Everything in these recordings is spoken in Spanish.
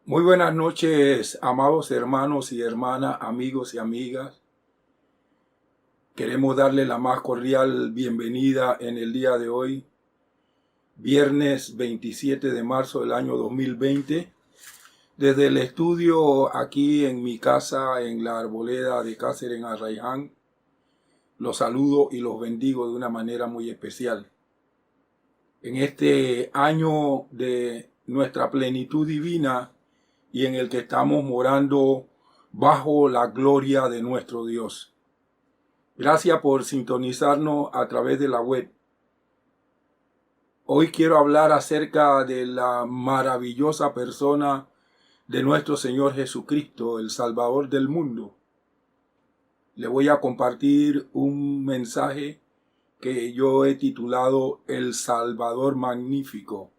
Muy buenas noches, amados hermanos y hermanas, amigos y amigas. Queremos darle la más cordial bienvenida en el día de hoy, viernes 27 de marzo del año 2020, desde el estudio aquí en mi casa en la Arboleda de Cáceres en Arraiján. Los saludo y los bendigo de una manera muy especial. En este año de nuestra plenitud divina, y en el que estamos morando bajo la gloria de nuestro Dios. Gracias por sintonizarnos a través de la web. Hoy quiero hablar acerca de la maravillosa persona de nuestro Señor Jesucristo, el Salvador del mundo. Le voy a compartir un mensaje que yo he titulado El Salvador Magnífico.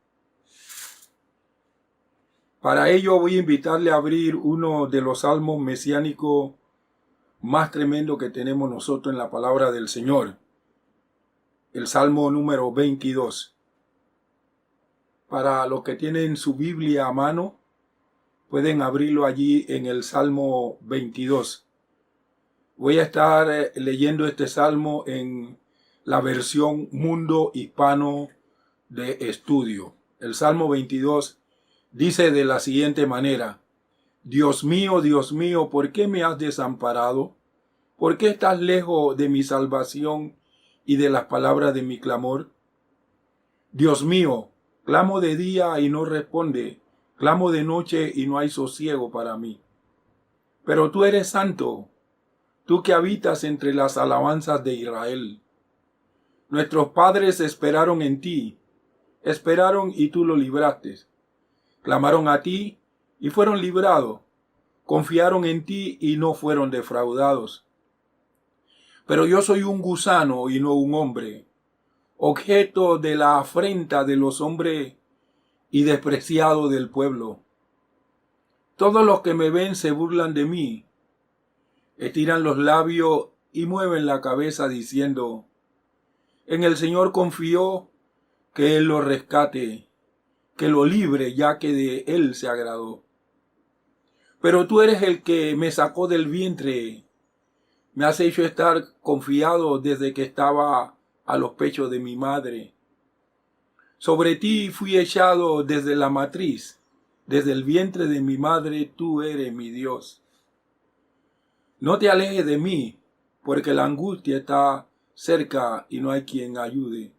Para ello voy a invitarle a abrir uno de los salmos mesiánicos más tremendo que tenemos nosotros en la palabra del Señor. El Salmo número 22. Para los que tienen su Biblia a mano, pueden abrirlo allí en el Salmo 22. Voy a estar leyendo este salmo en la versión Mundo Hispano de Estudio. El Salmo 22 dice de la siguiente manera: Dios mío, ¿por qué me has desamparado? ¿Por qué estás lejos de mi salvación y de las palabras de mi clamor? Dios mío, clamo de día y no responde, clamo de noche y no hay sosiego para mí. Pero tú eres santo, tú que habitas entre las alabanzas de Israel. Nuestros padres esperaron en ti, esperaron y tú lo libraste. Clamaron a ti y fueron librados, confiaron en ti y no fueron defraudados. Pero yo soy un gusano y no un hombre, objeto de la afrenta de los hombres y despreciado del pueblo. Todos los que me ven se burlan de mí, estiran los labios y mueven la cabeza diciendo: en el Señor confió, que Él lo rescate, que lo libre, ya que de Él se agradó. Pero tú eres el que me sacó del vientre, me has hecho estar confiado desde que estaba a los pechos de mi madre. Sobre ti fui echado desde la matriz, desde el vientre de mi madre tú eres mi Dios. No te alejes de mí, porque la angustia está cerca y no hay quien ayude.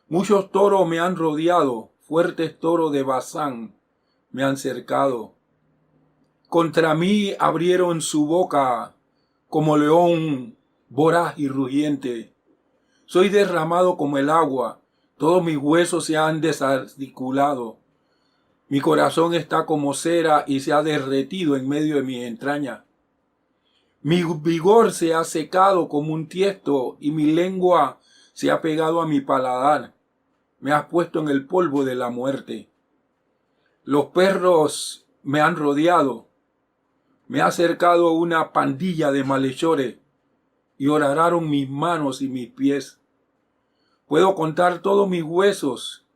Muchos toros me han rodeado, fuertes toros de Basán me han cercado. Contra mí abrieron su boca como león voraz y rugiente. Soy derramado como el agua, todos mis huesos se han desarticulado. Mi corazón está como cera y se ha derretido en medio de mis entrañas. Mi vigor se ha secado como un tiesto y mi lengua se ha pegado a mi paladar. Me has puesto en el polvo de la muerte. Los perros me han rodeado. Me ha cercado una pandilla de malhechores y horadaron mis manos y mis pies. Puedo contar todos mis huesos.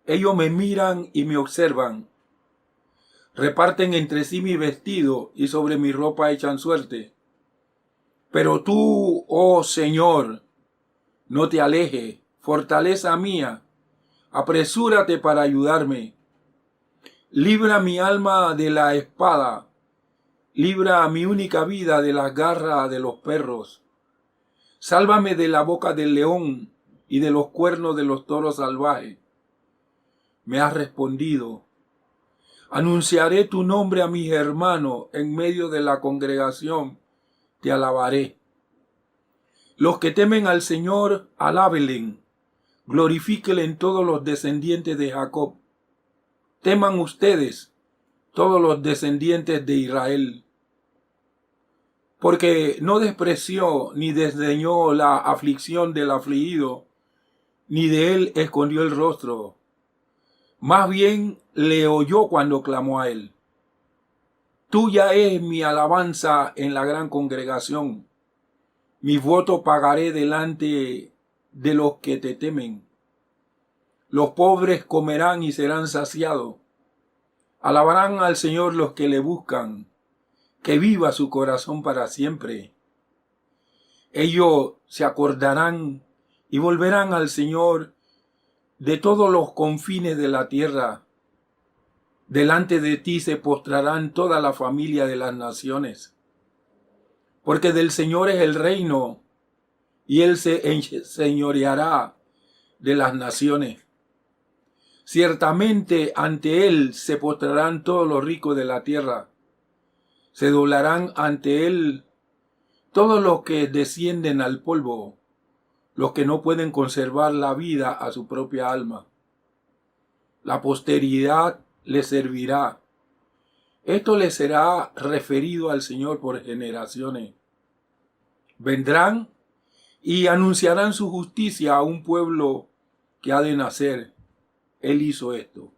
Ellos me miran y me observan. Reparten entre sí mi vestido y sobre mi ropa echan suerte. Pero tú, oh Señor, no te alejes, fortaleza mía, apresúrate para ayudarme. Libra mi alma de la espada, libra a mi única vida de las garras de los perros. Sálvame de la boca del león y de los cuernos de los toros salvajes. Me has respondido: anunciaré tu nombre a mis hermanos, en medio de la congregación te alabaré. Los que temen al Señor, alábenle, glorifíquenle todos los descendientes de Jacob. Teman ustedes, todos los descendientes de Israel. Porque no despreció ni desdeñó la aflicción del afligido, ni de él escondió el rostro. Más bien le oyó cuando clamó a él. Tuya es mi alabanza en la gran congregación. Mi voto pagaré delante de los que te temen. Los pobres comerán y serán saciados. Alabarán al Señor los que le buscan, que viva su corazón para siempre. Ellos se acordarán y volverán al Señor de todos los confines de la tierra. Delante de ti se postrarán toda la familia de las naciones. Porque del Señor es el reino, y Él se enseñoreará de las naciones. Ciertamente ante Él se postrarán todos los ricos de la tierra. Se doblarán ante Él todos los que descienden al polvo, los que no pueden conservar la vida a su propia alma. La posteridad le servirá. Esto le será referido al Señor por generaciones. Vendrán y anunciarán su justicia a un pueblo que ha de nacer. Él hizo esto.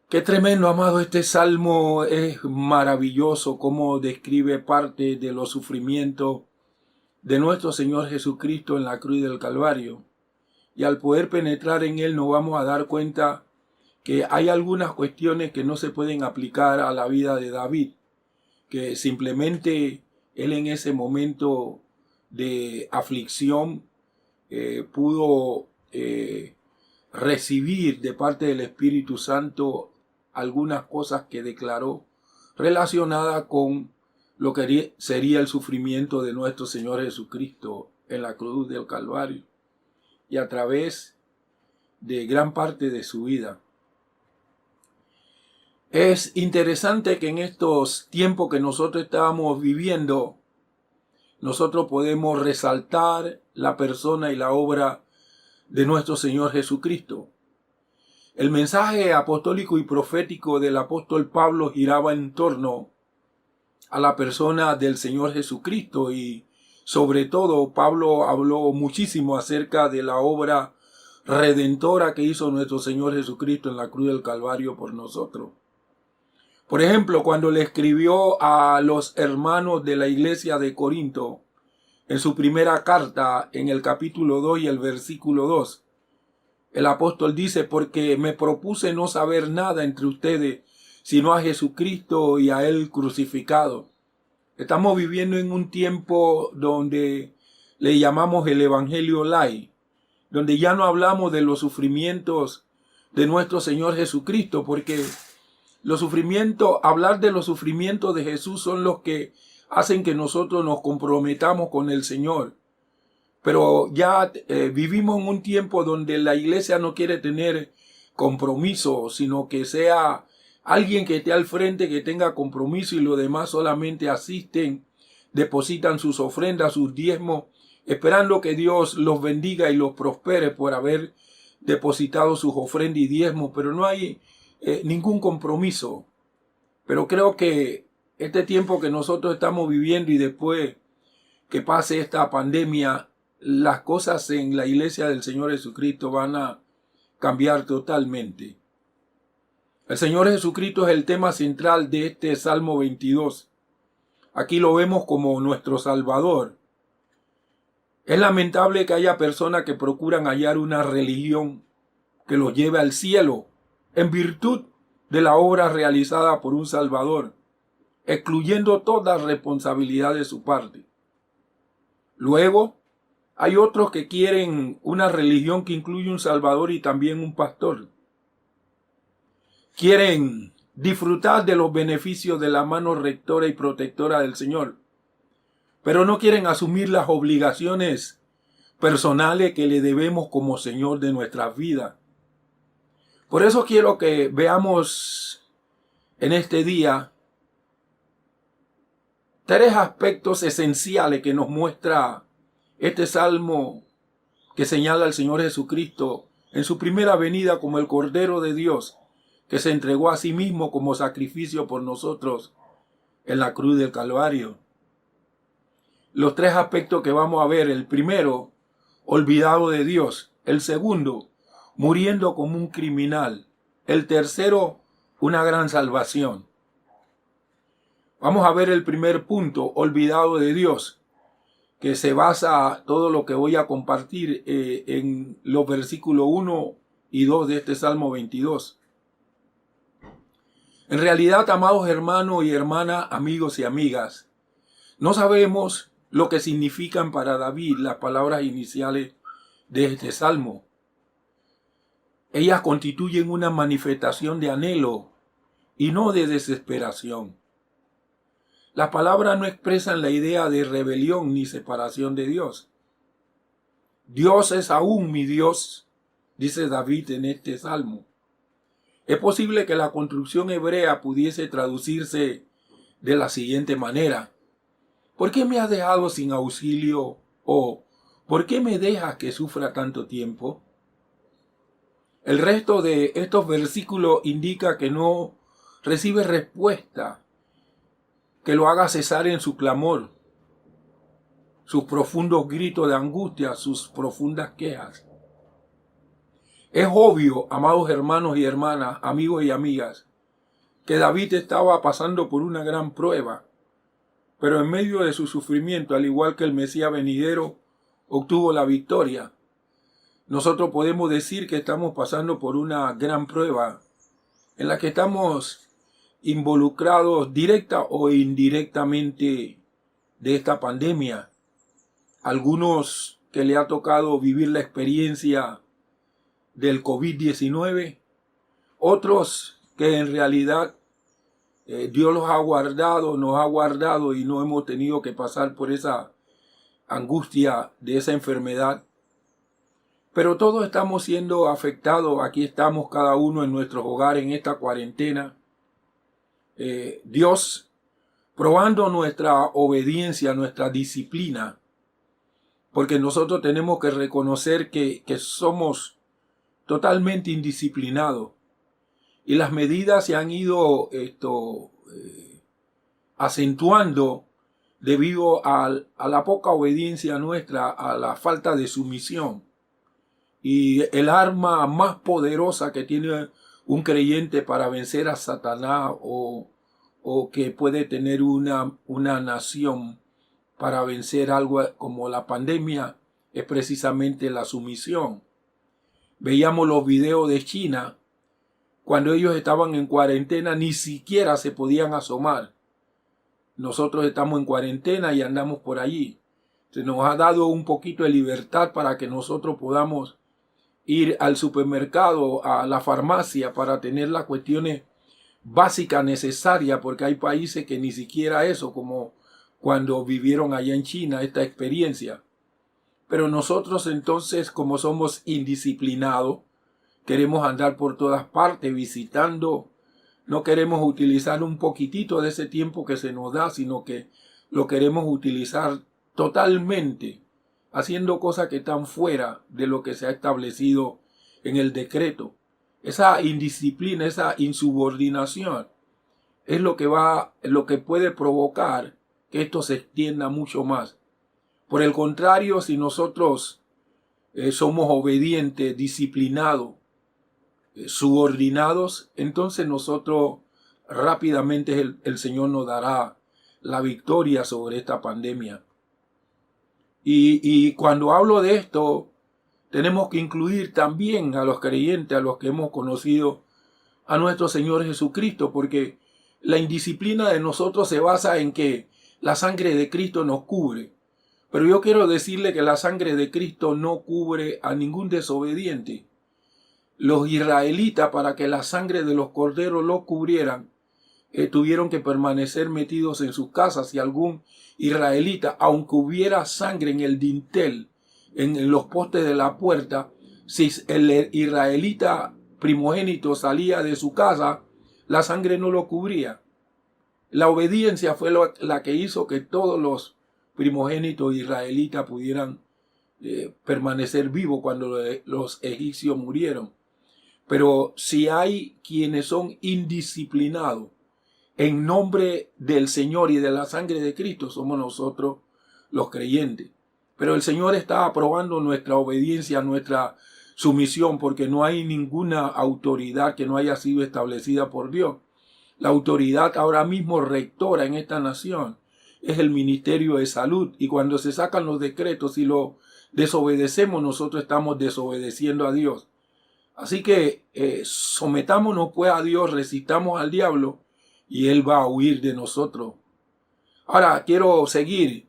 Qué tremendo, amado, este salmo es maravilloso, cómo describe parte de los sufrimientos de nuestro Señor Jesucristo en la cruz del Calvario. Y al poder penetrar en él nos vamos a dar cuenta que hay algunas cuestiones que no se pueden aplicar a la vida de David, que simplemente él en ese momento de aflicción pudo recibir de parte del Espíritu Santo algunas cosas que declaró relacionadas con lo que sería el sufrimiento de nuestro Señor Jesucristo en la cruz del Calvario y a través de gran parte de su vida. Es interesante que en estos tiempos que nosotros estábamos viviendo, nosotros podemos resaltar la persona y la obra de nuestro Señor Jesucristo. El mensaje apostólico y profético del apóstol Pablo giraba en torno a la persona del Señor Jesucristo y sobre todo Pablo habló muchísimo acerca de la obra redentora que hizo nuestro Señor Jesucristo en la cruz del Calvario por nosotros. Por ejemplo, cuando le escribió a los hermanos de la iglesia de Corinto, en su primera carta, en el capítulo 2 y el versículo 2, el apóstol dice, porque me propuse no saber nada entre ustedes, sino a Jesucristo y a Él crucificado. Estamos viviendo en un tiempo donde le llamamos el Evangelio Light, donde ya no hablamos de los sufrimientos de nuestro Señor Jesucristo, porque hablar de los sufrimientos de Jesús son los que hacen que nosotros nos comprometamos con el Señor. Pero ya vivimos en un tiempo donde la iglesia no quiere tener compromiso, sino que sea alguien que esté al frente, que tenga compromiso y los demás solamente asisten, depositan sus ofrendas, sus diezmos, esperando que Dios los bendiga y los prospere por haber depositado sus ofrendas y diezmos, pero no hay ningún compromiso. Pero creo que este tiempo que nosotros estamos viviendo y después que pase esta pandemia, las cosas en la iglesia del Señor Jesucristo van a cambiar totalmente. El Señor Jesucristo es el tema central de este Salmo 22. Aquí lo vemos como nuestro Salvador. Es lamentable que haya personas que procuran hallar una religión que los lleve al cielo en virtud de la obra realizada por un Salvador, excluyendo toda responsabilidad de su parte. Luego, hay otros que quieren una religión que incluye un Salvador y también un pastor. Quieren disfrutar de los beneficios de la mano rectora y protectora del Señor, pero no quieren asumir las obligaciones personales que le debemos como Señor de nuestras vidas. Por eso quiero que veamos en este día 3 aspectos esenciales que nos muestra este salmo que señala al Señor Jesucristo en su primera venida como el Cordero de Dios, que se entregó a sí mismo como sacrificio por nosotros en la cruz del Calvario. Los 3 aspectos que vamos a ver: el primero, olvidado de Dios; el segundo, muriendo como un criminal; el tercero, una gran salvación. Vamos a ver el primer punto, olvidado de Dios, que se basa todo lo que voy a compartir en los versículos 1 y 2 de este Salmo 22. En realidad, amados hermanos y hermanas, amigos y amigas, no sabemos lo que significan para David las palabras iniciales de este salmo. Ellas constituyen una manifestación de anhelo y no de desesperación. Las palabras no expresan la idea de rebelión ni separación de Dios. Dios es aún mi Dios, dice David en este salmo. Es posible que la construcción hebrea pudiese traducirse de la siguiente manera: ¿por qué me has dejado sin auxilio? O ¿por qué me dejas que sufra tanto tiempo? El resto de estos versículos indica que no recibe respuesta que lo haga cesar en su clamor, sus profundos gritos de angustia, sus profundas quejas. Es obvio, amados hermanos y hermanas, amigos y amigas, que David estaba pasando por una gran prueba, pero en medio de su sufrimiento, al igual que el Mesías venidero, obtuvo la victoria. Nosotros podemos decir que estamos pasando por una gran prueba en la que estamos involucrados directa o indirectamente de esta pandemia. Algunos que le ha tocado vivir la experiencia del COVID-19, otros que en realidad Dios los ha guardado, nos ha guardado y no hemos tenido que pasar por esa angustia de esa enfermedad. Pero todos estamos siendo afectados. Aquí estamos cada uno en nuestros hogares en esta cuarentena. Dios probando nuestra obediencia, nuestra disciplina, porque nosotros tenemos que reconocer que somos totalmente indisciplinados y las medidas se han ido acentuando debido a la poca obediencia nuestra, a la falta de sumisión. Y el arma más poderosa que tiene un creyente para vencer a Satanás o que puede tener una nación para vencer algo como la pandemia es precisamente la sumisión. Veíamos los videos de China, cuando ellos estaban en cuarentena ni siquiera se podían asomar. Nosotros estamos en cuarentena y andamos por allí. Se nos ha dado un poquito de libertad para que nosotros podamos ir al supermercado, a la farmacia, para tener las cuestiones básicas necesarias, porque hay países que ni siquiera eso, como cuando vivieron allá en China esta experiencia. Pero nosotros entonces, como somos indisciplinados, queremos andar por todas partes visitando, no queremos utilizar un poquitito de ese tiempo que se nos da, sino que lo queremos utilizar totalmente, haciendo cosas que están fuera de lo que se ha establecido en el decreto. Esa indisciplina, esa insubordinación es lo que puede provocar que esto se extienda mucho más. Por el contrario, si nosotros somos obedientes, disciplinados, subordinados, entonces nosotros rápidamente el Señor nos dará la victoria sobre esta pandemia. Y cuando hablo de esto, tenemos que incluir también a los creyentes, a los que hemos conocido a nuestro Señor Jesucristo, porque la indisciplina de nosotros se basa en que la sangre de Cristo nos cubre. Pero yo quiero decirle que la sangre de Cristo no cubre a ningún desobediente. Los israelitas, para que la sangre de los corderos los cubrieran, tuvieron que permanecer metidos en sus casas. Si algún israelita, aunque hubiera sangre en el dintel, en los postes de la puerta, si el israelita primogénito salía de su casa, la sangre no lo cubría. La obediencia fue la que hizo que todos los primogénitos israelitas pudieran permanecer vivos cuando los egipcios murieron. Pero si hay quienes son indisciplinados en nombre del Señor y de la sangre de Cristo, somos nosotros los creyentes. Pero el Señor está aprobando nuestra obediencia, nuestra sumisión, porque no hay ninguna autoridad que no haya sido establecida por Dios. La autoridad ahora mismo rectora en esta nación es el Ministerio de Salud, y cuando se sacan los decretos y lo desobedecemos, nosotros estamos desobedeciendo a Dios. Así que sometámonos pues a Dios, resistamos al diablo y él va a huir de nosotros. Ahora quiero seguir,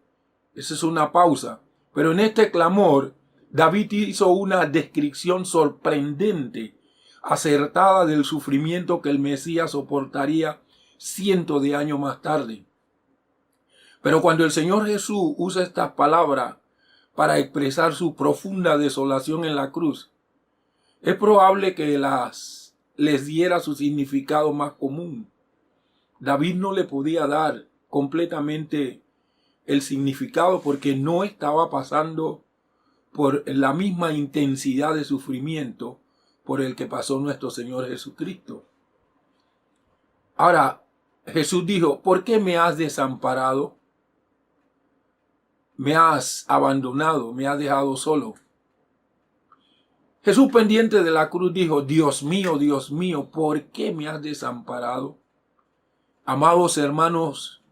esa es una pausa, pero en este clamor David hizo una descripción sorprendente, acertada del sufrimiento que el Mesías soportaría cientos de años más tarde. Pero cuando el Señor Jesús usa estas palabras para expresar su profunda desolación en la cruz, es probable que les diera su significado más común. David no le podía dar completamente el significado porque no estaba pasando por la misma intensidad de sufrimiento por el que pasó nuestro Señor Jesucristo. Ahora, Jesús dijo, ¿por qué me has desamparado? Me has abandonado, me has dejado solo. Jesús, pendiente de la cruz, dijo, Dios mío, ¿por qué me has desamparado? Amados hermanos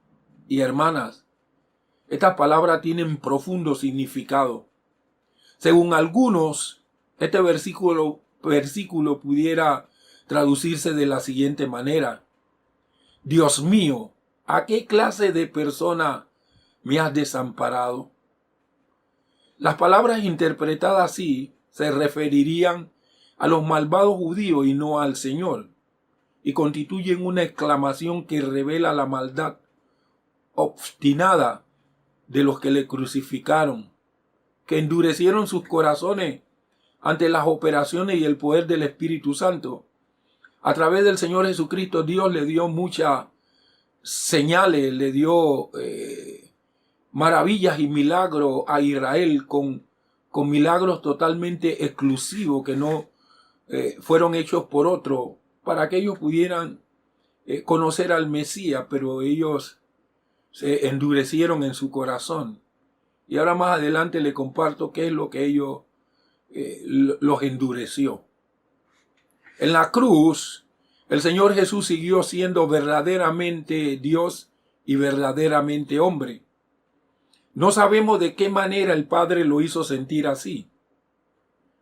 y hermanas, estas palabras tienen profundo significado. Según algunos, este versículo pudiera traducirse de la siguiente manera. Dios mío, ¿a qué clase de persona me has desamparado? Las palabras interpretadas así se referirían a los malvados judíos y no al Señor, y constituyen una exclamación que revela la maldad obstinada de los que le crucificaron, que endurecieron sus corazones ante las operaciones y el poder del Espíritu Santo. A través del Señor Jesucristo, Dios le dio muchas señales, le dio maravillas y milagros a Israel con milagros totalmente exclusivos que no fueron hechos por otros, para que ellos pudieran conocer al Mesías, pero ellos se endurecieron en su corazón. Y ahora más adelante le comparto qué es lo que ellos los endureció. En la cruz, el Señor Jesús siguió siendo verdaderamente Dios y verdaderamente hombre. No sabemos de qué manera el Padre lo hizo sentir así,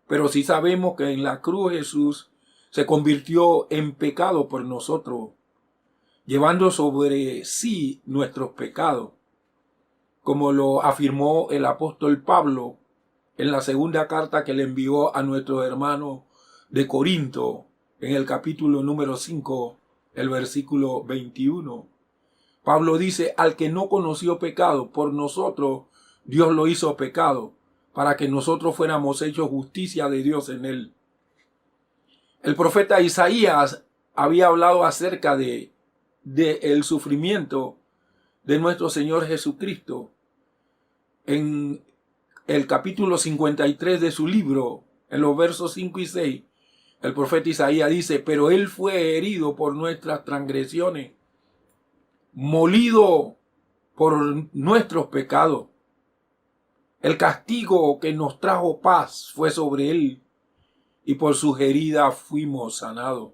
pero sí sabemos que en la cruz Jesús se convirtió en pecado por nosotros, llevando sobre sí nuestros pecados, como lo afirmó el apóstol Pablo en la segunda carta que le envió a nuestros hermanos de Corinto, en el capítulo número 5, el versículo 21. Pablo dice, al que no conoció pecado, por nosotros Dios lo hizo pecado, para que nosotros fuéramos hechos justicia de Dios en él. El profeta Isaías había hablado acerca de el sufrimiento de nuestro Señor Jesucristo. En el capítulo 53 de su libro, en los versos 5 y 6, el profeta Isaías dice, pero él fue herido por nuestras transgresiones, molido por nuestros pecados. El castigo que nos trajo paz fue sobre él, y por sus heridas fuimos sanados.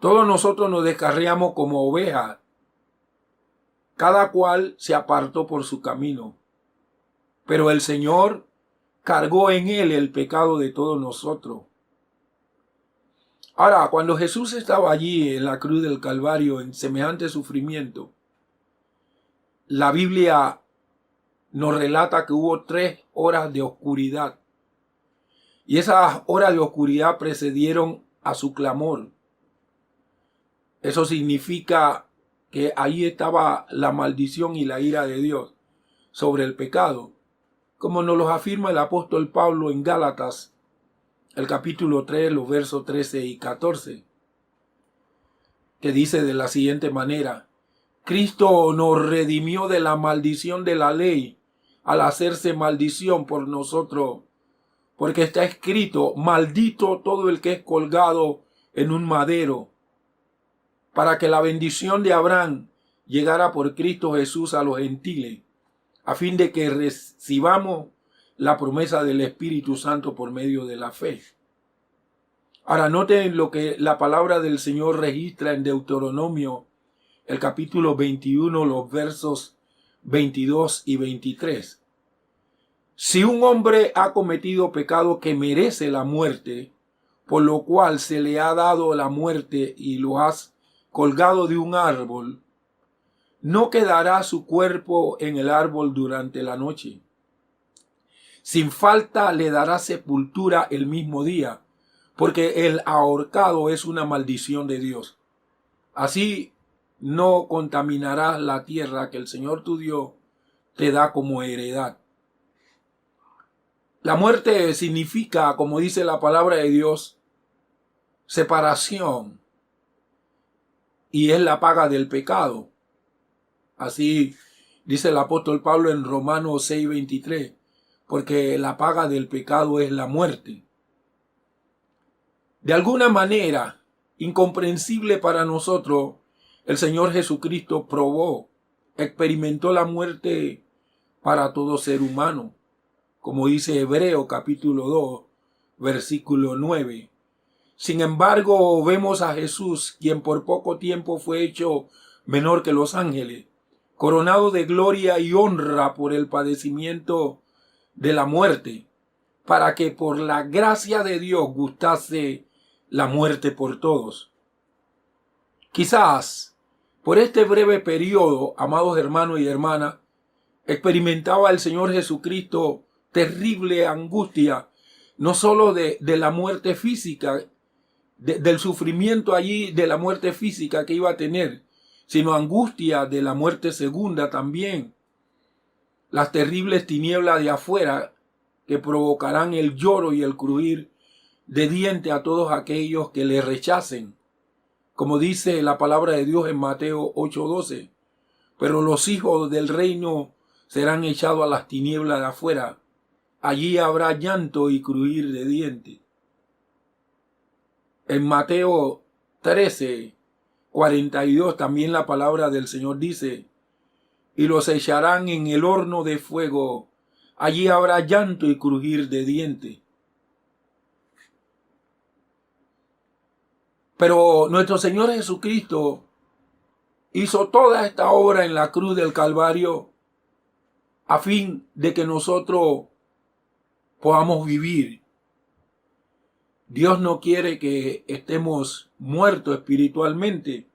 Todos nosotros nos descarriamos como ovejas, cada cual se apartó por su camino, pero el Señor cargó en él el pecado de todos nosotros. Ahora, cuando Jesús estaba allí en la cruz del Calvario en semejante sufrimiento, la Biblia nos relata que hubo 3 horas de oscuridad. Y esas horas de oscuridad precedieron a su clamor. Eso significa que ahí estaba la maldición y la ira de Dios sobre el pecado, como nos lo afirma el apóstol Pablo en Gálatas, el capítulo 3, los versos 13 y 14, que dice de la siguiente manera, Cristo nos redimió de la maldición de la ley al hacerse maldición por nosotros, porque está escrito, maldito todo el que es colgado en un madero, para que la bendición de Abraham llegara por Cristo Jesús a los gentiles, a fin de que recibamos la promesa del Espíritu Santo por medio de la fe. Ahora noten lo que la palabra del Señor registra en Deuteronomio, el capítulo 21, los versos 22 y 23. Si un hombre ha cometido pecado que merece la muerte, por lo cual se le ha dado la muerte y lo has colgado de un árbol, no quedará su cuerpo en el árbol durante la noche. Sin falta le dará sepultura el mismo día, porque el ahorcado es una maldición de Dios. Así no contaminarás la tierra que el Señor tu Dios te da como heredad. La muerte significa, como dice la palabra de Dios, separación, y es la paga del pecado. Así dice el apóstol Pablo en Romanos 6:23, porque la paga del pecado es la muerte. De alguna manera, incomprensible para nosotros, el Señor Jesucristo experimentó la muerte para todo ser humano, como dice Hebreo capítulo 2, versículo 9. Sin embargo, vemos a Jesús, quien por poco tiempo fue hecho menor que los ángeles, coronado de gloria y honra por el padecimiento de la muerte, para que por la gracia de Dios gustase la muerte por todos. Quizás por este breve periodo, amados hermanos y hermanas, experimentaba el Señor Jesucristo terrible angustia, no solo de la muerte física, del sufrimiento allí, de la muerte física que iba a tener, sino angustia de la muerte segunda también. Las terribles tinieblas de afuera que provocarán el lloro y el crujir de dientes a todos aquellos que le rechacen. Como dice la palabra de Dios en Mateo 8:12, pero los hijos del reino serán echados a las tinieblas de afuera. Allí habrá llanto y crujir de dientes. En Mateo 13:42 también la palabra del Señor dice, y los echarán en el horno de fuego. Allí habrá llanto y crujir de dientes. Pero nuestro Señor Jesucristo hizo toda esta obra en la cruz del Calvario a fin de que nosotros podamos vivir. Dios no quiere que estemos muertos espiritualmente.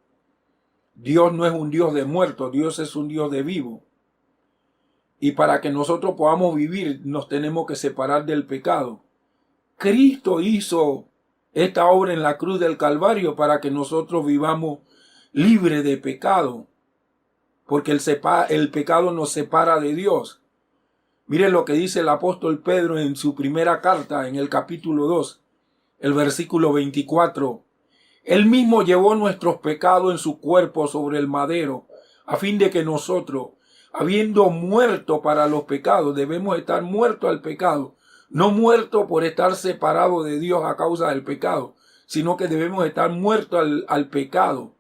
Dios no es un Dios de muertos, Dios es un Dios de vivo. Y para que nosotros podamos vivir, nos tenemos que separar del pecado. Cristo hizo esta obra en la cruz del Calvario para que nosotros vivamos libres de pecado, porque el pecado nos separa de Dios. Miren lo que dice el apóstol Pedro en su primera carta, en el capítulo 2, el versículo 24. Él mismo llevó nuestros pecados en su cuerpo sobre el madero, a fin de que nosotros, habiendo muerto para los pecados, debemos estar muertos al pecado, no muertos por estar separados de Dios a causa del pecado, sino que debemos estar muertos al pecado.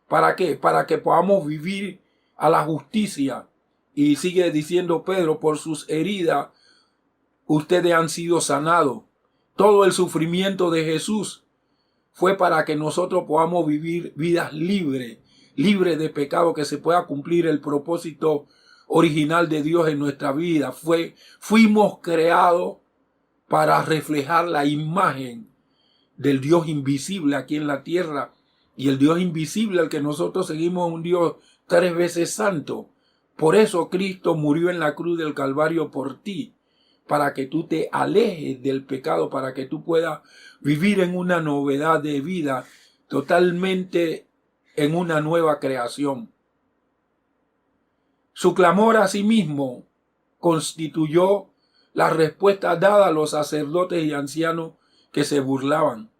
¿Para qué? Para que podamos vivir a la justicia. Y sigue diciendo Pedro, por sus heridas ustedes han sido sanados. Todo el sufrimiento de Jesús fue para que nosotros podamos vivir vidas libres de pecado, que se pueda cumplir el propósito original de Dios en nuestra vida. Fuimos creados para reflejar la imagen del Dios invisible aquí en la tierra. Y el Dios invisible al que nosotros seguimos es un Dios 3 veces santo. Por eso Cristo murió en la cruz del Calvario por ti, para que tú te alejes del pecado, para que tú puedas vivir en una novedad de vida, totalmente en una nueva creación. Su clamor a sí mismo constituyó la respuesta dada a los sacerdotes y ancianos que se burlaban.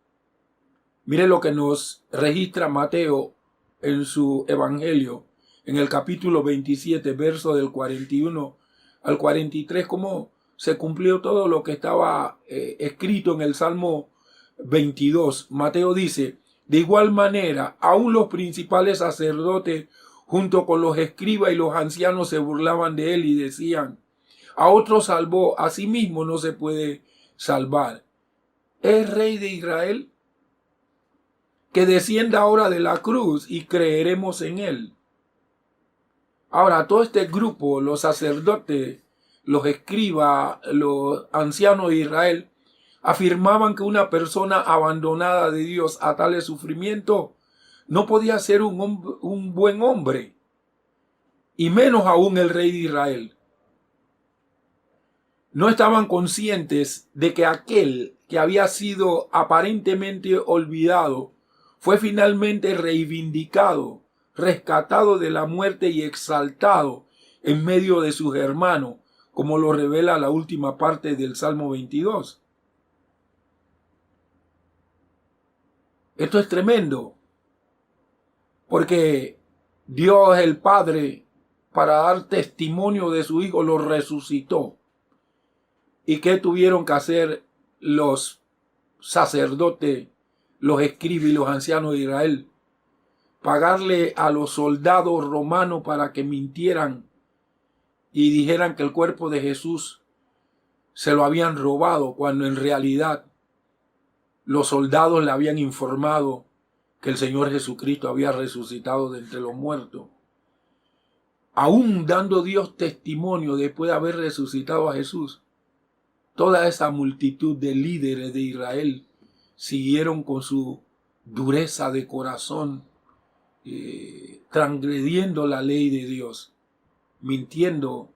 Mire lo que nos registra Mateo en su evangelio, en el capítulo 27, verso del 41 al 43, cómo se cumplió todo lo que estaba escrito en el Salmo 22. Mateo dice, de igual manera, aún los principales sacerdotes junto con los escribas y los ancianos se burlaban de él y decían, a otro salvó, a sí mismo no se puede salvar. ¿Es rey de Israel? Que descienda ahora de la cruz y creeremos en él. Ahora, todo este grupo, los sacerdotes, los escribas, los ancianos de Israel, Afirmaban que una persona abandonada de Dios a tales sufrimientos no podía ser un buen hombre, y menos aún el rey de Israel. No estaban conscientes de que aquel que había sido aparentemente olvidado fue finalmente reivindicado, rescatado de la muerte y exaltado en medio de sus hermanos, como lo revela la última parte del Salmo 22. Esto es tremendo, porque Dios el Padre, para dar testimonio de su Hijo, lo resucitó. ¿Y qué tuvieron que hacer los sacerdotes, los escribas y los ancianos de Israel? Pagarle a los soldados romanos para que mintieran y dijeran que el cuerpo de Jesús se lo habían robado, cuando en realidad los soldados le habían informado que el Señor Jesucristo había resucitado de entre los muertos. Aún dando Dios testimonio después de haber resucitado a Jesús, toda esa multitud de líderes de Israel siguieron con su dureza de corazón, transgrediendo la ley de Dios, mintiendo,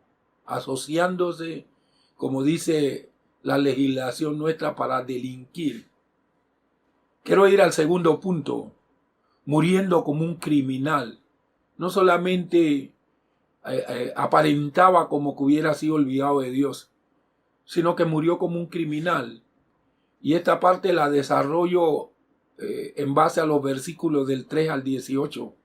asociándose, como dice la legislación nuestra, para delinquir. Quiero ir al segundo punto: muriendo como un criminal. No solamente aparentaba como que hubiera sido olvidado de Dios, sino que murió como un criminal. Y esta parte la desarrollo en base a los versículos del 3 al 18.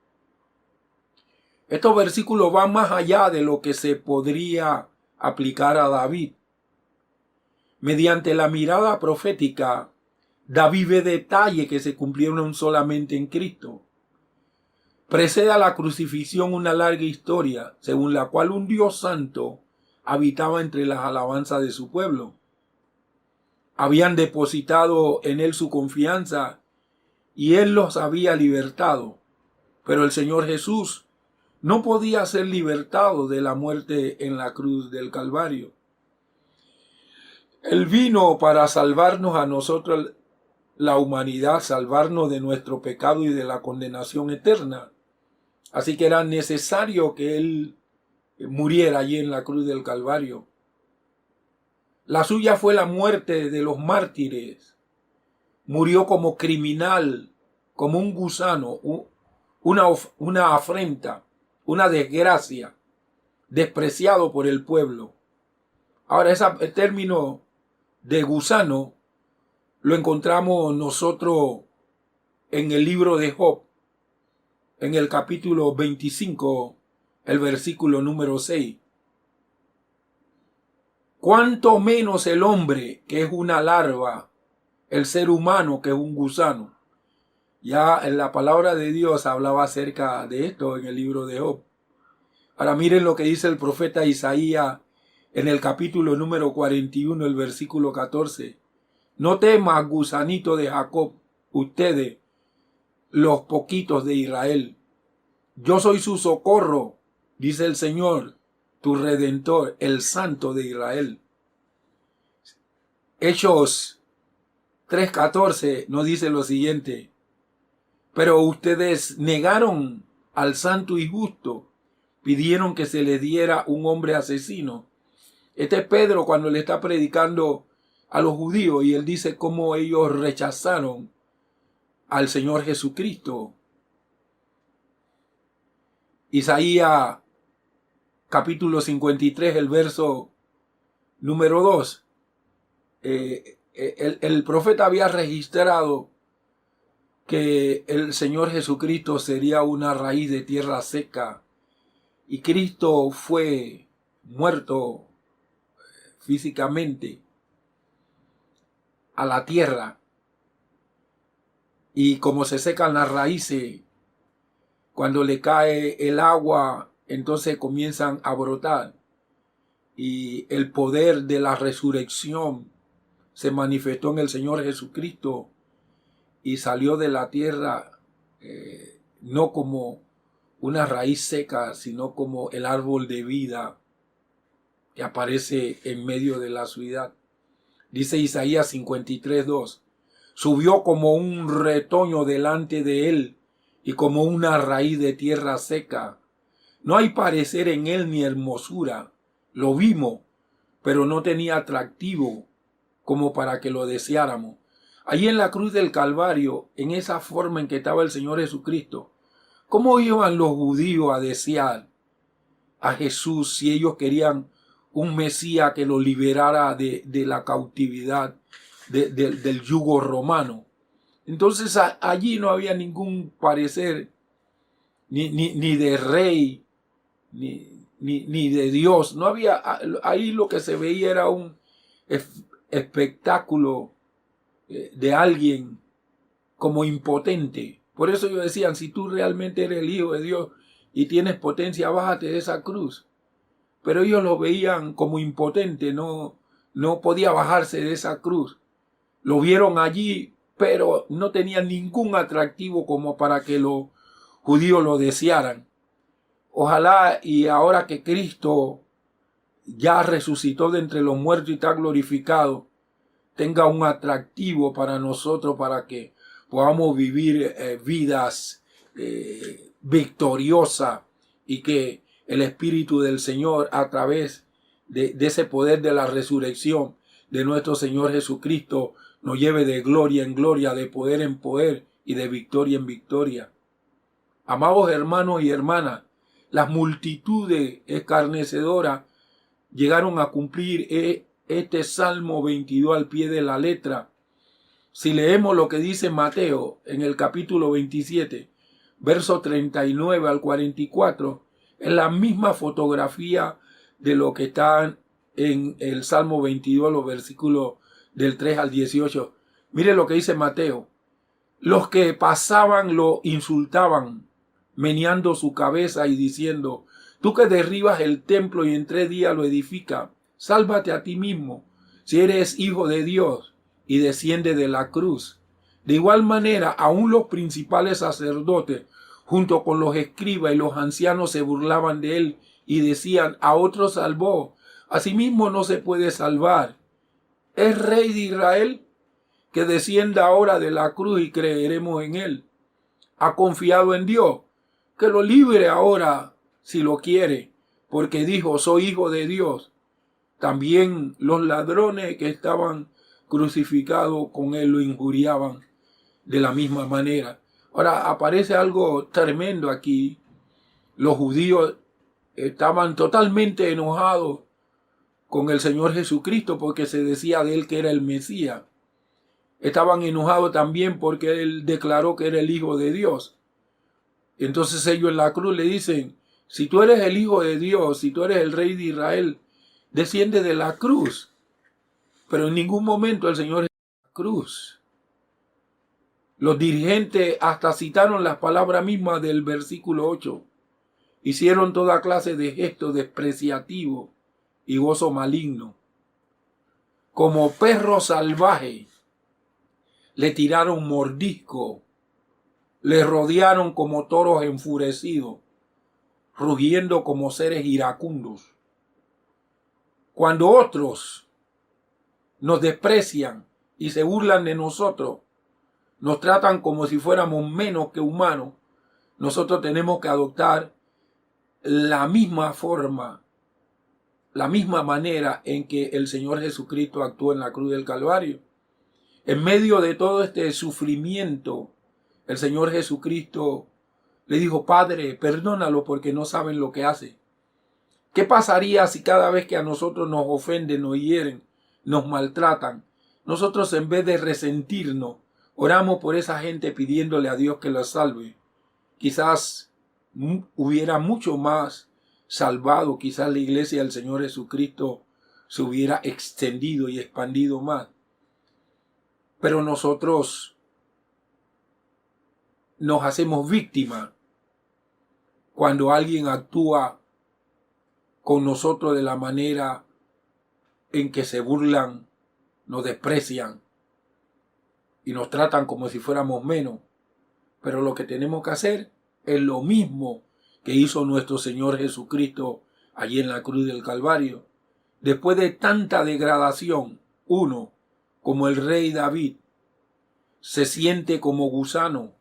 Estos versículos van más allá de lo que se podría aplicar a David. Mediante la mirada profética, David ve detalles que se cumplieron solamente en Cristo. Precede a la crucifixión una larga historia, según la cual un Dios santo habitaba entre las alabanzas de su pueblo. Habían depositado en él su confianza y él los había libertado. Pero el Señor Jesús no podía ser libertado de la muerte en la cruz del Calvario. Él vino para salvarnos a nosotros, la humanidad, salvarnos de nuestro pecado y de la condenación eterna. Así que era necesario que él muriera allí en la cruz del Calvario. La suya fue la muerte de los mártires. Murió como criminal, como un gusano, una afrenta, una desgracia, despreciado por el pueblo. Ahora, ese término de gusano lo encontramos nosotros en el libro de Job, en el capítulo 25, el versículo número 6. Cuánto menos el hombre, que es una larva, el ser humano, que es un gusano. Ya en la palabra de Dios hablaba acerca de esto en el libro de Job. Ahora miren lo que dice el profeta Isaías en el capítulo número 41, el versículo 14. No temas, gusanito de Jacob, ustedes, los poquitos de Israel. Yo soy su socorro, dice el Señor, tu Redentor, el Santo de Israel. Hechos 3:14 nos dice lo siguiente: pero ustedes negaron al santo y justo, pidieron que se les diera un hombre asesino. Este es Pedro cuando le está predicando a los judíos, y él dice cómo ellos rechazaron al Señor Jesucristo. Isaías capítulo 53, el verso número 2. El profeta había registrado que el Señor Jesucristo sería una raíz de tierra seca, y Cristo fue muerto físicamente a la tierra, y como se secan las raíces, cuando le cae el agua, entonces comienzan a brotar, y el poder de la resurrección se manifestó en el Señor Jesucristo y salió de la tierra no como una raíz seca, sino como el árbol de vida que aparece en medio de la ciudad. Dice Isaías 53:2. Subió como un retoño delante de él y como una raíz de tierra seca. No hay parecer en él ni hermosura. Lo vimos, pero no tenía atractivo como para que lo deseáramos. Allí en la cruz del Calvario, en esa forma en que estaba el Señor Jesucristo, ¿cómo iban los judíos a desear a Jesús si ellos querían un Mesías que lo liberara de la cautividad del yugo romano? Entonces allí no había ningún parecer ni de rey ni de Dios. No había, ahí lo que se veía era un espectáculo de alguien como impotente. Por eso ellos decían, si tú realmente eres el Hijo de Dios y tienes potencia, bájate de esa cruz. Pero ellos lo veían como impotente, no podía bajarse de esa cruz. Lo vieron allí, pero no tenía ningún atractivo como para que los judíos lo desearan. Ojalá y ahora que Cristo ya resucitó de entre los muertos y está glorificado, tenga un atractivo para nosotros, para que podamos vivir vidas victoriosas, y que el Espíritu del Señor, a través de ese poder de la resurrección de nuestro Señor Jesucristo, nos lleve de gloria en gloria, de poder en poder y de victoria en victoria. Amados hermanos y hermanas, las multitudes escarnecedoras llegaron a cumplir este Salmo 22 al pie de la letra. Si leemos lo que dice Mateo en el capítulo 27, verso 39 al 44, es la misma fotografía de lo que está en el Salmo 22, los versículos del 3 al 18. Mire lo que dice Mateo. Los que pasaban lo insultaban, meneando su cabeza y diciendo: tú que derribas el templo y en 3 días lo edificas, sálvate a ti mismo, si eres hijo de Dios, y desciende de la cruz. De igual manera, aún los principales sacerdotes, junto con los escribas y los ancianos, se burlaban de él y decían: a otro salvó, a sí mismo no se puede salvar. ¿Es rey de Israel? Que descienda ahora de la cruz y creeremos en él. Ha confiado en Dios, que lo libre ahora si lo quiere, porque dijo: soy hijo de Dios. También los ladrones que estaban crucificados con él lo injuriaban de la misma manera. Ahora aparece algo tremendo aquí. Los judíos estaban totalmente enojados con el Señor Jesucristo porque se decía de él que era el Mesías. Estaban enojados también porque él declaró que era el Hijo de Dios. Entonces ellos en la cruz le dicen: si tú eres el Hijo de Dios, si tú eres el Rey de Israel, desciende de la cruz. Pero en ningún momento el Señor es la cruz. Los dirigentes hasta citaron las palabras mismas del versículo 8. Hicieron toda clase de gestos despreciativos y gozo maligno. Como perro salvaje, le tiraron mordisco, le rodearon como toros enfurecidos, rugiendo como seres iracundos. Cuando otros nos desprecian y se burlan de nosotros, nos tratan como si fuéramos menos que humanos, nosotros tenemos que adoptar la misma forma, la misma manera en que el Señor Jesucristo actuó en la cruz del Calvario. En medio de todo este sufrimiento, el Señor Jesucristo le dijo: Padre, perdónalo porque no saben lo que hacen. ¿Qué pasaría si cada vez que a nosotros nos ofenden, nos hieren, nos maltratan, nosotros en vez de resentirnos, oramos por esa gente pidiéndole a Dios que la salve? Quizás hubiera mucho más salvado, quizás la iglesia del Señor Jesucristo se hubiera extendido y expandido más. Pero nosotros nos hacemos víctimas cuando alguien actúa con nosotros de la manera en que se burlan, nos desprecian y nos tratan como si fuéramos menos. Pero lo que tenemos que hacer es lo mismo que hizo nuestro Señor Jesucristo allí en la cruz del Calvario. Después de tanta degradación, 1, como el rey David, se siente como gusano.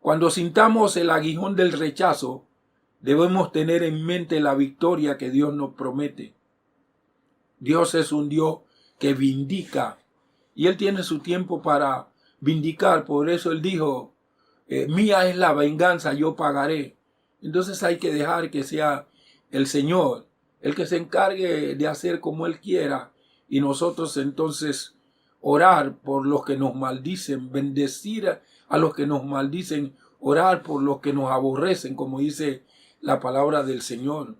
Cuando sintamos el aguijón del rechazo, debemos tener en mente la victoria que Dios nos promete. Dios es un Dios que vindica y Él tiene su tiempo para vindicar. Por eso Él dijo, mía es la venganza, yo pagaré. Entonces hay que dejar que sea el Señor el que se encargue de hacer como Él quiera y nosotros entonces orar por los que nos maldicen, bendecir a los que nos maldicen, orar por los que nos aborrecen, como dice la palabra del Señor.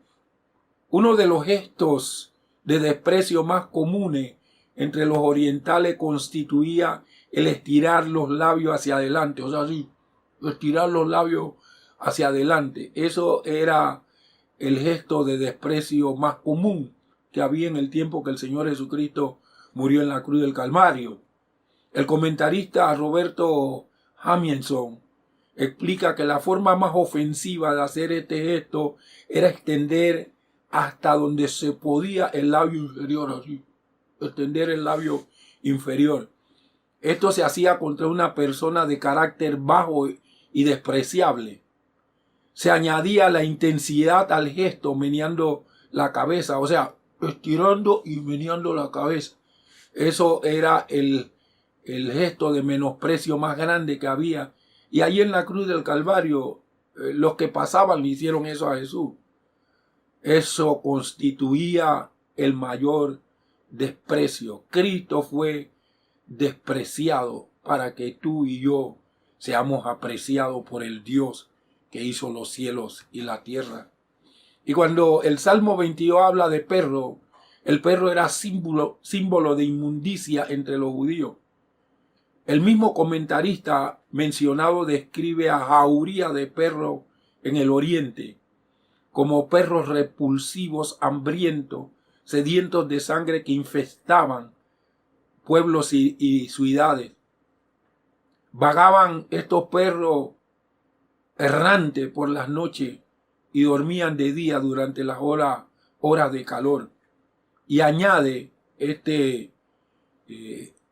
Uno de los gestos de desprecio más comunes entre los orientales constituía el estirar los labios hacia adelante, o sea, sí, estirar los labios hacia adelante. Eso era el gesto de desprecio más común que había en el tiempo que el Señor Jesucristo murió en la cruz del Calvario. El comentarista Roberto Jamieson explica que la forma más ofensiva de hacer este gesto era extender hasta donde se podía el labio inferior, así, extender el labio inferior. Esto se hacía contra una persona de carácter bajo y despreciable. Se añadía la intensidad al gesto meneando la cabeza, o sea, estirando y meneando la cabeza. Eso era el gesto de menosprecio más grande que había. Y ahí en la cruz del Calvario, los que pasaban le hicieron eso a Jesús. Eso constituía el mayor desprecio. Cristo fue despreciado para que tú y yo seamos apreciados por el Dios que hizo los cielos y la tierra. Y cuando el Salmo 22 habla de perro, el perro era símbolo de inmundicia entre los judíos. El mismo comentarista mencionado describe a jauría de perro en el oriente como perros repulsivos, hambrientos, sedientos de sangre que infestaban pueblos y ciudades. Vagaban estos perros errantes por las noches y dormían de día durante las horas de calor. Y añade este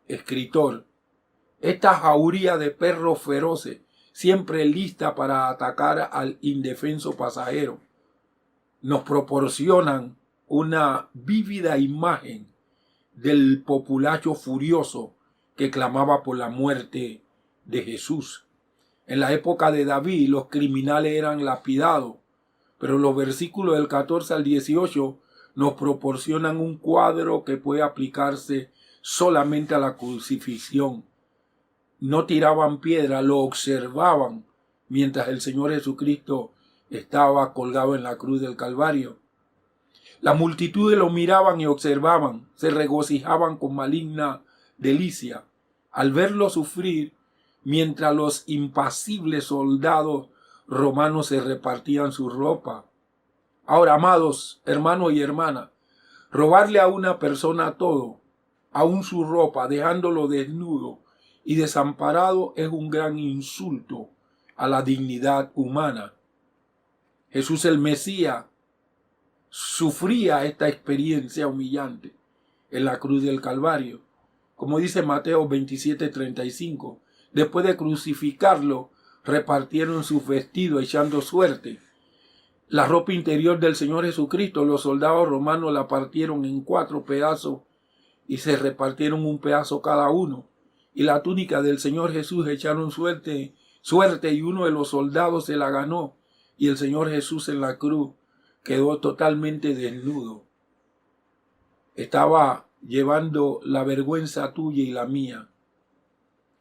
escritor, esta jauría de perros feroces, siempre lista para atacar al indefenso pasajero, nos proporcionan una vívida imagen del populacho furioso que clamaba por la muerte de Jesús. En la época de David los criminales eran lapidados, pero los versículos del 14 al 18 nos proporcionan un cuadro que puede aplicarse solamente a la crucifixión. No tiraban piedra, lo observaban mientras el Señor Jesucristo estaba colgado en la cruz del Calvario. La multitud lo miraban y observaban, se regocijaban con maligna delicia al verlo sufrir, mientras los impasibles soldados romanos se repartían su ropa. Ahora, amados hermanos y hermanas, robarle a una persona todo, aun su ropa, dejándolo desnudo y desamparado, es un gran insulto a la dignidad humana. Jesús el Mesías sufría esta experiencia humillante en la cruz del Calvario. Como dice Mateo 27:35, después de crucificarlo, repartieron sus vestidos echando suerte. La ropa interior del Señor Jesucristo, los soldados romanos la partieron en 4 pedazos y se repartieron un pedazo cada uno. Y la túnica del Señor Jesús echaron suerte y uno de los soldados se la ganó. Y el Señor Jesús en la cruz quedó totalmente desnudo. Estaba llevando la vergüenza tuya y la mía.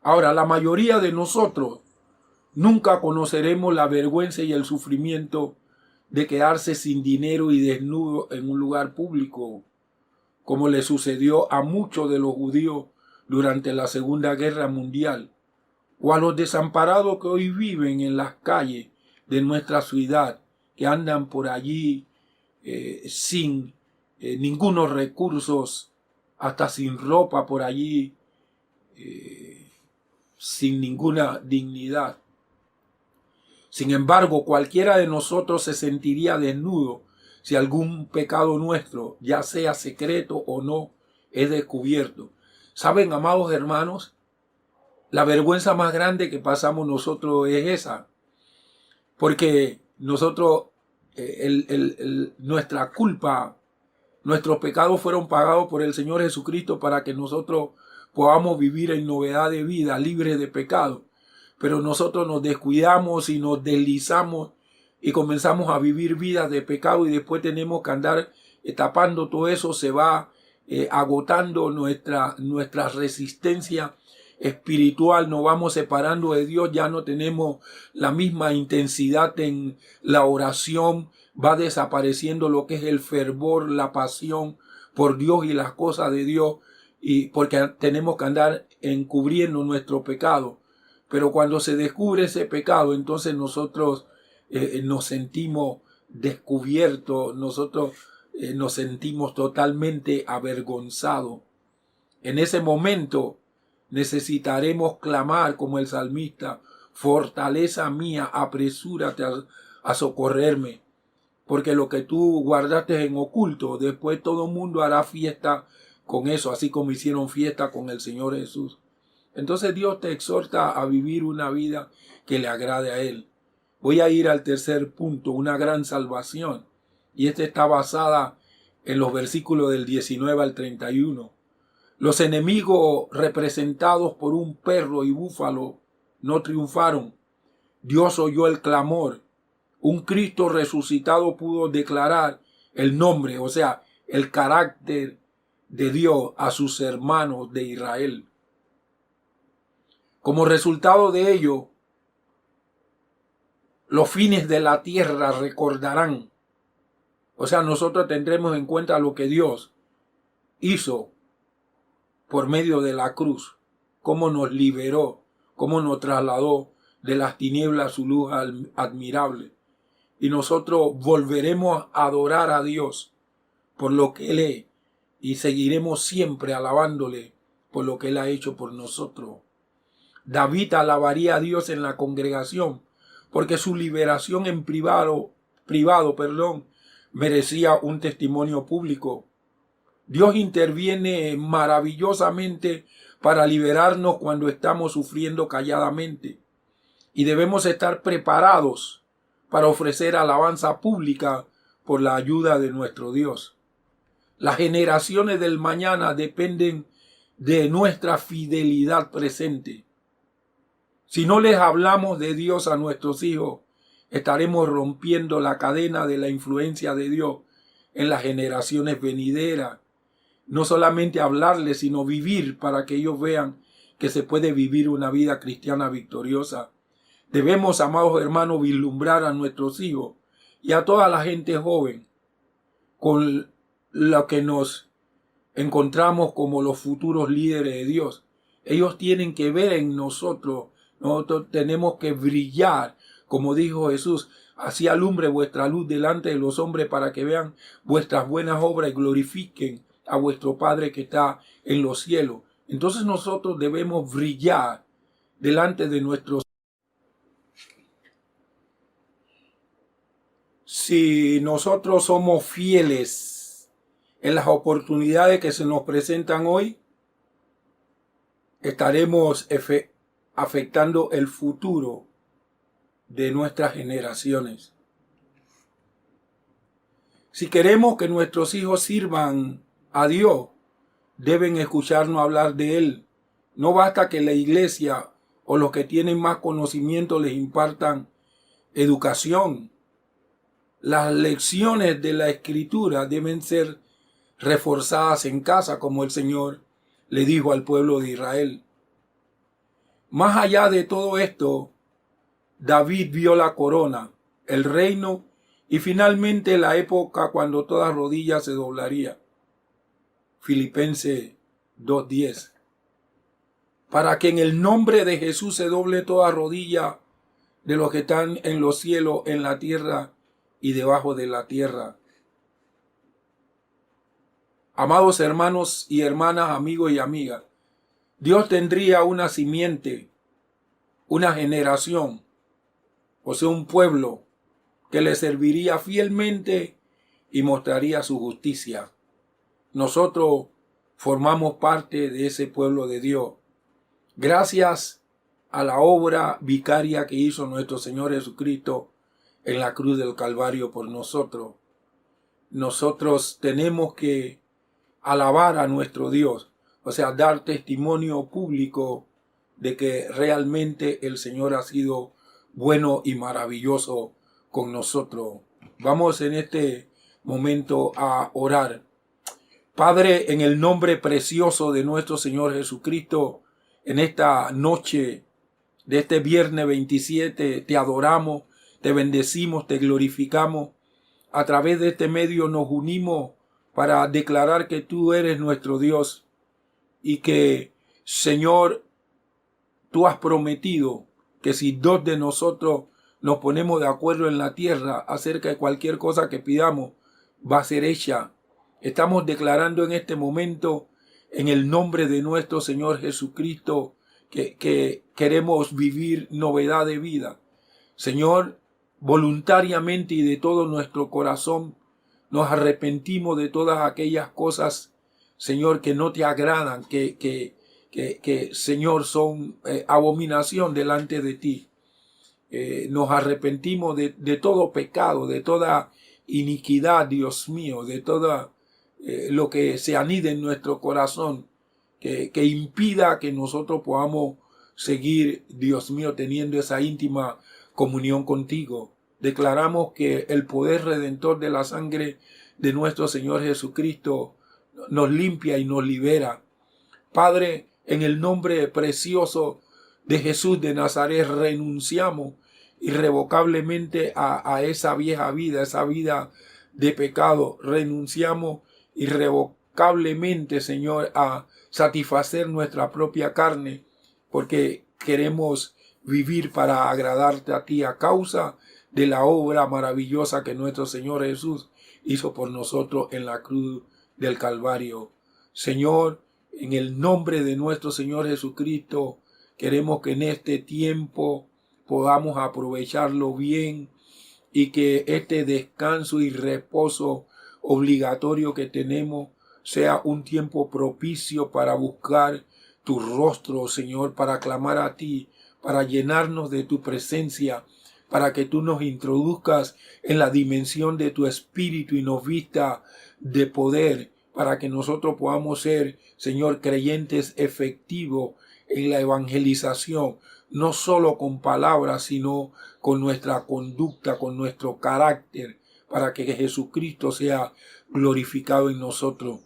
Ahora, la mayoría de nosotros nunca conoceremos la vergüenza y el sufrimiento de quedarse sin dinero y desnudo en un lugar público, como le sucedió a muchos de los judíos durante la Segunda Guerra Mundial, o a los desamparados que hoy viven en las calles de nuestra ciudad, que andan por allí sin ningunos recursos, hasta sin ropa por allí, sin ninguna dignidad. Sin embargo, cualquiera de nosotros se sentiría desnudo si algún pecado nuestro, ya sea secreto o no, es descubierto. ¿Saben, amados hermanos? La vergüenza más grande que pasamos nosotros es esa, porque nosotros, nuestra culpa, nuestros pecados fueron pagados por el Señor Jesucristo para que nosotros podamos vivir en novedad de vida, libres de pecado. Pero nosotros nos descuidamos y nos deslizamos y comenzamos a vivir vidas de pecado y después tenemos que andar tapando todo eso, se va agotando nuestra resistencia espiritual, nos vamos separando de Dios, ya no tenemos la misma intensidad en la oración, va desapareciendo lo que es el fervor, la pasión por Dios y las cosas de Dios, y porque tenemos que andar encubriendo nuestro pecado. Pero cuando se descubre ese pecado, entonces nosotros nos sentimos descubiertos, nosotros nos sentimos totalmente avergonzados. En ese momento necesitaremos clamar como el salmista: fortaleza mía, apresúrate a socorrerme, porque lo que tú guardaste en oculto, después todo el mundo hará fiesta con eso, así como hicieron fiesta con el Señor Jesús. Entonces Dios te exhorta a vivir una vida que le agrade a Él. Voy a ir al tercer punto, una gran salvación. Y esta está basada en los versículos del 19 al 31. Los enemigos representados por un perro y búfalo no triunfaron. Dios oyó el clamor. Un Cristo resucitado pudo declarar el nombre, o sea, el carácter de Dios a sus hermanos de Israel. Como resultado de ello, los fines de la tierra recordarán. O sea, nosotros tendremos en cuenta lo que Dios hizo por medio de la cruz, cómo nos liberó, cómo nos trasladó de las tinieblas a su luz admirable. Y nosotros volveremos a adorar a Dios por lo que Él es y seguiremos siempre alabándole por lo que Él ha hecho por nosotros. David alabaría a Dios en la congregación porque su liberación en privado, merecía un testimonio público. Dios interviene maravillosamente para liberarnos cuando estamos sufriendo calladamente y debemos estar preparados para ofrecer alabanza pública por la ayuda de nuestro Dios. Las generaciones del mañana dependen de nuestra fidelidad presente. Si no les hablamos de Dios a nuestros hijos, estaremos rompiendo la cadena de la influencia de Dios en las generaciones venideras. No solamente hablarles, sino vivir para que ellos vean que se puede vivir una vida cristiana victoriosa. Debemos, amados hermanos, vislumbrar a nuestros hijos y a toda la gente joven con lo que nos encontramos como los futuros líderes de Dios. Ellos tienen que ver en nosotros tenemos que brillar, como dijo Jesús: así alumbre vuestra luz delante de los hombres para que vean vuestras buenas obras y glorifiquen a vuestro Padre que está en los cielos. Entonces nosotros debemos brillar delante de nuestros. Si nosotros somos fieles en las oportunidades que se nos presentan hoy, estaremos afectando el futuro de nuestras generaciones. Si queremos que nuestros hijos sirvan a Dios, deben escucharnos hablar de Él. No basta que la iglesia o los que tienen más conocimiento les impartan educación. Las lecciones de la Escritura deben ser reforzadas en casa, como el Señor le dijo al pueblo de Israel. Más allá de todo esto, David vio la corona, el reino y finalmente la época cuando toda rodilla se doblaría. Filipenses 2:10. Para que en el nombre de Jesús se doble toda rodilla de los que están en los cielos, en la tierra y debajo de la tierra. Amados hermanos y hermanas, amigos y amigas, Dios tendría una simiente, una generación, o sea, un pueblo que le serviría fielmente y mostraría su justicia. Nosotros formamos parte de ese pueblo de Dios. Gracias a la obra vicaria que hizo nuestro Señor Jesucristo en la cruz del Calvario por nosotros, nosotros tenemos que alabar a nuestro Dios, o sea, dar testimonio público de que realmente el Señor ha sido bueno y maravilloso con nosotros. Vamos en este momento a orar. Padre, en el nombre precioso de nuestro Señor Jesucristo, en esta noche de este viernes 27, te adoramos, te bendecimos, te glorificamos. A través de este medio nos unimos para declarar que tú eres nuestro Dios y que, Señor, tú has prometido que si dos de nosotros nos ponemos de acuerdo en la tierra acerca de cualquier cosa que pidamos, va a ser hecha. Estamos declarando en este momento, en el nombre de nuestro Señor Jesucristo, que queremos vivir novedad de vida. Señor, voluntariamente y de todo nuestro corazón, nos arrepentimos de todas aquellas cosas, Señor, que no te agradan, que Señor, son abominación delante de ti. Nos arrepentimos de todo pecado, de toda iniquidad, Dios mío, de todo lo que se anida en nuestro corazón, que impida que nosotros podamos seguir, Dios mío, teniendo esa íntima comunión contigo. Declaramos que el poder redentor de la sangre de nuestro Señor Jesucristo nos limpia y nos libera. Padre, en el nombre precioso de Jesús de Nazaret, renunciamos irrevocablemente a esa vieja vida, esa vida de pecado. Renunciamos irrevocablemente, Señor, a satisfacer nuestra propia carne, porque queremos vivir para agradarte a ti a causa de la obra maravillosa que nuestro Señor Jesús hizo por nosotros en la cruz del Calvario. Señor, en el nombre de nuestro Señor Jesucristo, queremos que en este tiempo podamos aprovecharlo bien y que este descanso y reposo obligatorio que tenemos sea un tiempo propicio para buscar tu rostro, Señor, para clamar a ti, para llenarnos de tu presencia, para que tú nos introduzcas en la dimensión de tu espíritu y nos vista de poder, para que nosotros podamos ser, Señor, creyentes efectivos en la evangelización, no solo con palabras, sino con nuestra conducta, con nuestro carácter, para que Jesucristo sea glorificado en nosotros.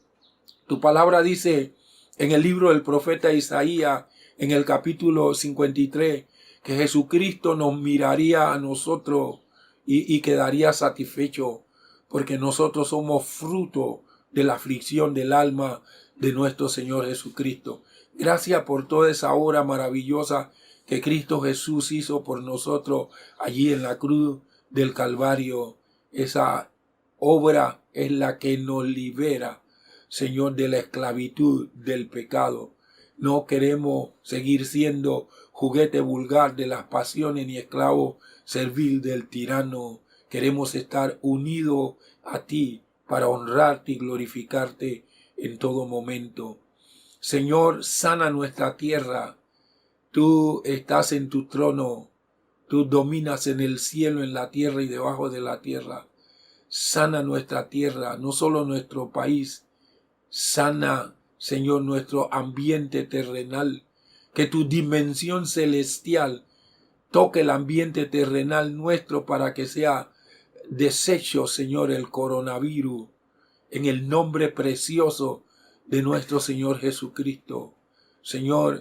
Tu palabra dice en el libro del profeta Isaías, en el capítulo 53, que Jesucristo nos miraría a nosotros y quedaría satisfecho, porque nosotros somos fruto de la aflicción del alma de nuestro Señor Jesucristo. Gracias por toda esa obra maravillosa que Cristo Jesús hizo por nosotros allí en la cruz del Calvario. Esa obra es la que nos libera, Señor, de la esclavitud del pecado. No queremos seguir siendo juguete vulgar de las pasiones ni esclavo servil del tirano. Queremos estar unidos a ti para honrarte y glorificarte en todo momento. Señor, sana nuestra tierra. Tú estás en tu trono. Tú dominas en el cielo, en la tierra y debajo de la tierra. Sana nuestra tierra, no solo nuestro país. Sana, Señor, nuestro ambiente terrenal. Que tu dimensión celestial toque el ambiente terrenal nuestro para que sea deshecho, Señor, el coronavirus. En el nombre precioso de nuestro Señor Jesucristo. Señor,